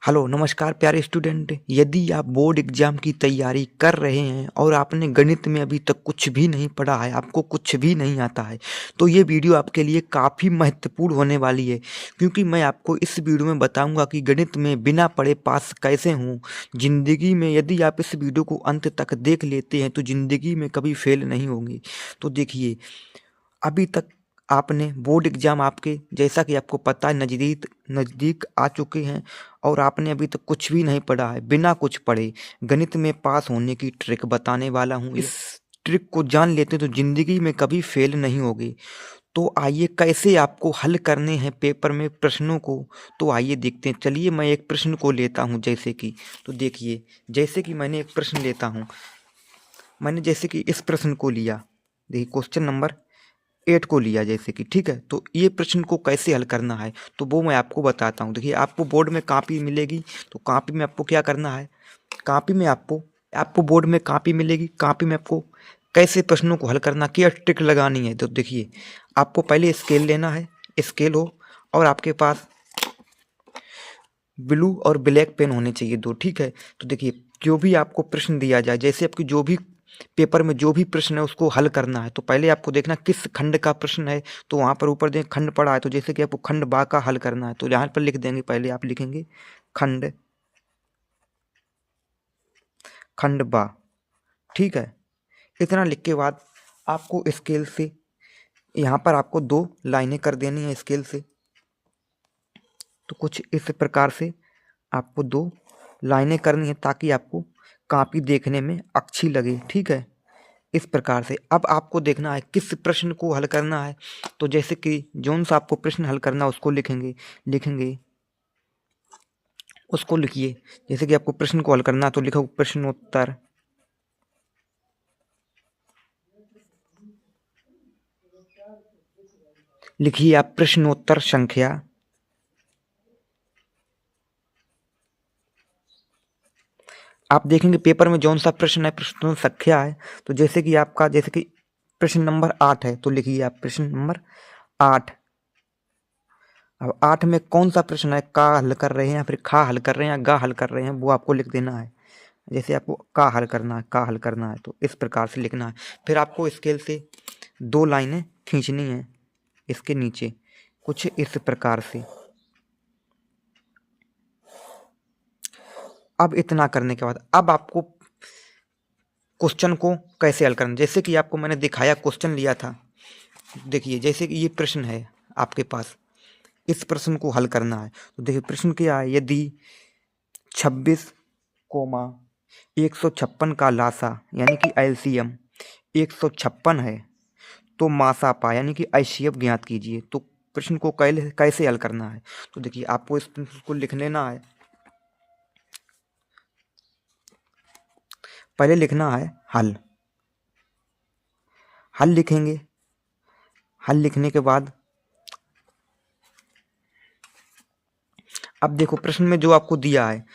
Hello नमस्कार प्यारे student. यदि आप बोर्ड एग्जाम की तैयारी कर रहे हैं और आपने गणित में अभी तक कुछ भी नहीं पढ़ा है, आपको कुछ भी नहीं आता है, तो ये वीडियो आपके लिए काफ़ी महत्वपूर्ण होने वाली है। क्योंकि मैं आपको इस वीडियो में बताऊंगा कि गणित में बिना पढ़े पास कैसे हूँ। ज़िंदगी में यदि आप इस वीडियो को अंत तक देख लेते हैं तो ज़िंदगी में कभी फेल नहीं होंगे। तो देखिए, अभी तक आपने बोर्ड एग्ज़ाम आपके, जैसा कि आपको पता है, नज़दीक नज़दीक आ चुके हैं और आपने अभी तक कुछ भी नहीं पढ़ा है। बिना कुछ पढ़े गणित में पास होने की ट्रिक बताने वाला हूँ। इस ट्रिक को जान लेते हैं तो ज़िंदगी में कभी फेल नहीं होगे। तो आइए कैसे आपको हल करने हैं पेपर में प्रश्नों को, तो आइए देखते हैं। चलिए मैं एक प्रश्न को लेता हूँ, जैसे कि, तो देखिए, जैसे कि मैंने एक प्रश्न लेता हूँ। मैंने जैसे कि इस प्रश्न को लिया, देखिए क्वेश्चन नंबर 8 को लिया जैसे कि, ठीक है। तो ये प्रश्न को कैसे हल करना है तो वो मैं आपको बताता हूँ। देखिए, आपको बोर्ड में कॉपी मिलेगी, तो कॉपी में आपको क्या करना है, कॉपी में आपको आपको बोर्ड में कॉपी मिलेगी। कॉपी में आपको कैसे प्रश्नों को हल करना, क्या ट्रिक लगानी है। तो देखिए, आपको पहले स्केल लेना है, स्केल हो, और आपके पास ब्लू और ब्लैक पेन होने चाहिए दो, ठीक है। तो देखिए, जो भी आपको प्रश्न दिया जाए, जैसे आपकी जो भी पेपर में जो भी प्रश्न है उसको हल करना है, तो पहले आपको देखना किस खंड का प्रश्न है। तो वहाँ पर ऊपर देख खंड पड़ा है, तो जैसे कि आपको खंड बा का हल करना है, तो यहाँ पर लिख देंगे। पहले आप लिखेंगे खंड खंड बा, ठीक है। इतना लिख के बाद आपको स्केल से यहाँ पर आपको 2 लाइनें कर देनी है स्केल से। तो कुछ इस प्रकार से आपको 2 लाइनें करनी है ताकि आपको कॉपी देखने में अच्छी लगे, ठीक है। इस प्रकार से अब आपको देखना है किस प्रश्न को हल करना है। तो जैसे कि जौन सा आपको प्रश्न हल करना है उसको लिखेंगे लिखेंगे उसको लिखिए। जैसे कि आपको प्रश्न को हल करना है तो लिखो प्रश्नोत्तर, लिखिए आप प्रश्नोत्तर संख्या, आप देखेंगे पेपर में जौन सा प्रश्न है प्रश्नोत्तर संख्या है। तो जैसे कि आपका, जैसे कि प्रश्न नंबर 8 है, तो लिखिए आप प्रश्न नंबर 8। अब 8 में कौन सा प्रश्न है, का हल कर रहे हैं या फिर खा हल कर रहे हैं या गा हल कर रहे हैं, वो आपको लिख देना है। जैसे आपको का हल करना है, का हल करना है, तो इस प्रकार से लिखना है। फिर आपको स्केल से 2 लाइनें खींचनी है इसके नीचे, कुछ इस प्रकार से। अब इतना करने के बाद अब आपको क्वेश्चन को कैसे हल करना, जैसे कि आपको मैंने दिखाया, क्वेश्चन लिया था। देखिए, जैसे कि ये प्रश्न है आपके पास, इस प्रश्न को हल करना है। तो देखिए प्रश्न क्या है, यदि 26, 156 का लासा यानी कि एलसीएम 156 है, तो मासापा यानी कि एचसीएफ ज्ञात कीजिए। तो प्रश्न को कैसे हल करना है। तो देखिए, आपको इस प्रश्न को लिख लेना है। पहले लिखना है हल, हल लिखेंगे। हल लिखने के बाद अब देखो प्रश्न में जो आपको दिया है,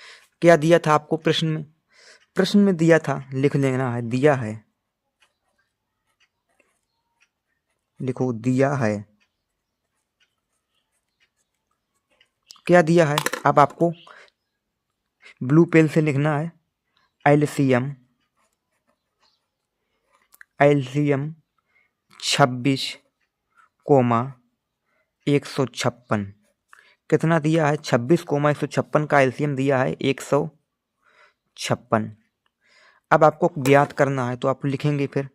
क्या दिया था आपको प्रश्न में दिया था, लिख लेना है, दिया है, लिखो दिया है, क्या दिया है। अब आपको ब्लू पेन से लिखना है एलसीएम, एलसीएम 26, 156 कितना दिया है, 26, 156 का एलसीएम दिया है 156। अब आपको ज्ञात करना है, तो आप लिखेंगे फिर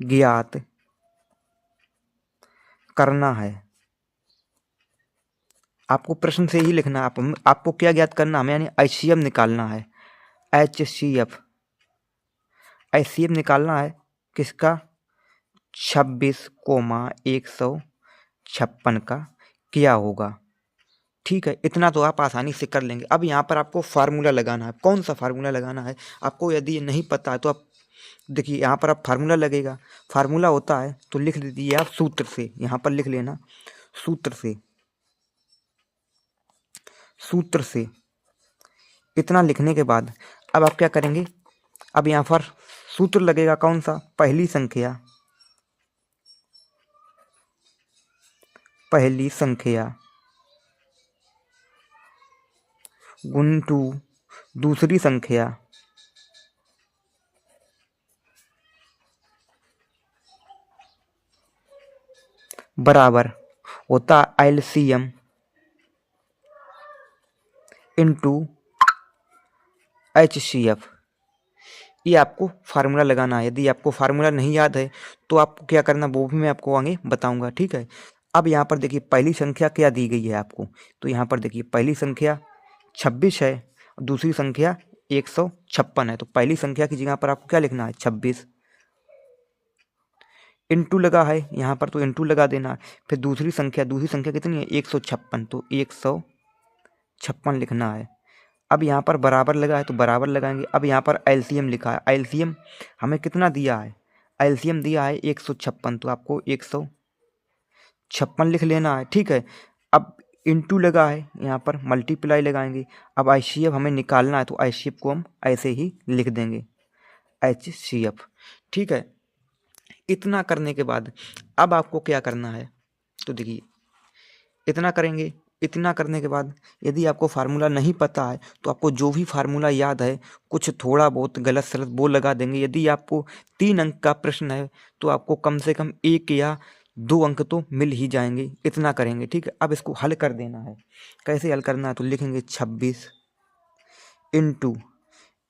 ज्ञात करना है। आपको प्रश्न से ही लिखना है। आपको क्या ज्ञात करना है, यानी एचसीएफ निकालना है। एचसीएफ एचसीएफ निकालना है किसका, 26, 156 का क्या होगा, ठीक है। इतना तो आप आसानी से कर लेंगे। अब यहाँ पर आपको फार्मूला लगाना है। कौन सा फार्मूला लगाना है आपको, यदि ये नहीं पता है तो आप देखिए, यहाँ पर आप फार्मूला लगेगा। फार्मूला होता है, तो लिख दीजिए आप सूत्र से, यहाँ पर लिख लेना सूत्र से, सूत्र से। इतना लिखने के बाद अब आप क्या करेंगे, अब यहाँ पर सूत्र लगेगा कौन सा, पहली संख्या, पहली संख्या गुणितु दूसरी संख्या बराबर होता एलसीएम इंटू HCF। ये आपको फार्मूला लगाना है। यदि आपको फार्मूला नहीं याद है तो आपको क्या करना वो भी मैं आपको आगे बताऊंगा, ठीक है। अब यहाँ पर देखिए पहली संख्या क्या दी गई है आपको, तो यहाँ पर देखिए पहली संख्या 26 है और दूसरी संख्या 156 है। तो पहली संख्या की जगह पर आपको क्या लिखना है 26, इंटू लगा है यहाँ पर तो इंटू लगा देना है। फिर दूसरी संख्या कितनी है 156, तो 156 लिखना है। अब यहाँ पर बराबर लगा है तो बराबर लगाएंगे। अब यहाँ पर एलसीएम लिखा है, एलसीएम हमें कितना दिया है, एलसीएम दिया है 156, तो आपको 156 लिख लेना है, ठीक है। अब इंटू लगा है यहाँ पर मल्टीप्लाई लगाएंगे। अब HCF हमें निकालना है तो HCF को हम ऐसे ही लिख देंगे HCF, ठीक है। इतना करने के बाद अब आपको क्या करना है, तो देखिए इतना करेंगे। इतना करने के बाद यदि आपको फार्मूला नहीं पता है तो आपको जो भी फार्मूला याद है कुछ थोड़ा बहुत गलत सलत वो लगा देंगे। यदि आपको 3 अंक का प्रश्न है तो आपको कम से कम 1 या 2 अंक तो मिल ही जाएंगे। इतना करेंगे, ठीक है। अब इसको हल कर देना है। कैसे हल करना है, तो लिखेंगे 26 इंटू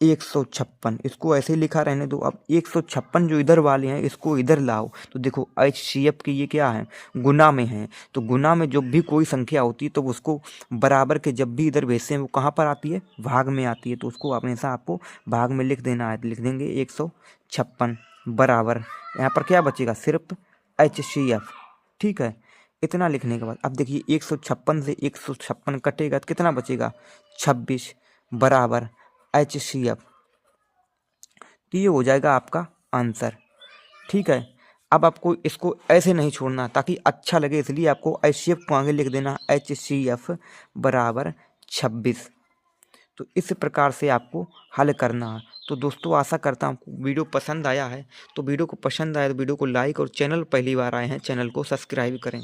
156, इसको ऐसे ही लिखा रहने दो। अब 156 जो इधर वाले हैं इसको इधर लाओ, तो देखो HCF की ये क्या है गुना में है। तो गुना में जब भी कोई संख्या होती है तो उसको बराबर के जब भी इधर भेजते हैं वो कहाँ पर आती है, भाग में आती है। तो उसको हमेशा आपको भाग में लिख देना है। तो लिख देंगे 156 बराबर, यहाँ पर क्या बचेगा सिर्फ HCF, ठीक है। इतना लिखने के बाद अब देखिए 156 से 156 कटेगा तो कितना बचेगा 26 बराबर HCF। तो ये हो जाएगा आपका आंसर, ठीक है। अब आपको इसको ऐसे नहीं छोड़ना ताकि अच्छा लगे, इसलिए आपको HCF को आगे लिख देना HCF बराबर 26। तो इस प्रकार से आपको हल करना है। तो दोस्तों आशा करता हूँ वीडियो पसंद आया है। तो वीडियो को पसंद आया तो वीडियो को लाइक और चैनल पहली बार आए हैं चैनल को सब्सक्राइब करें।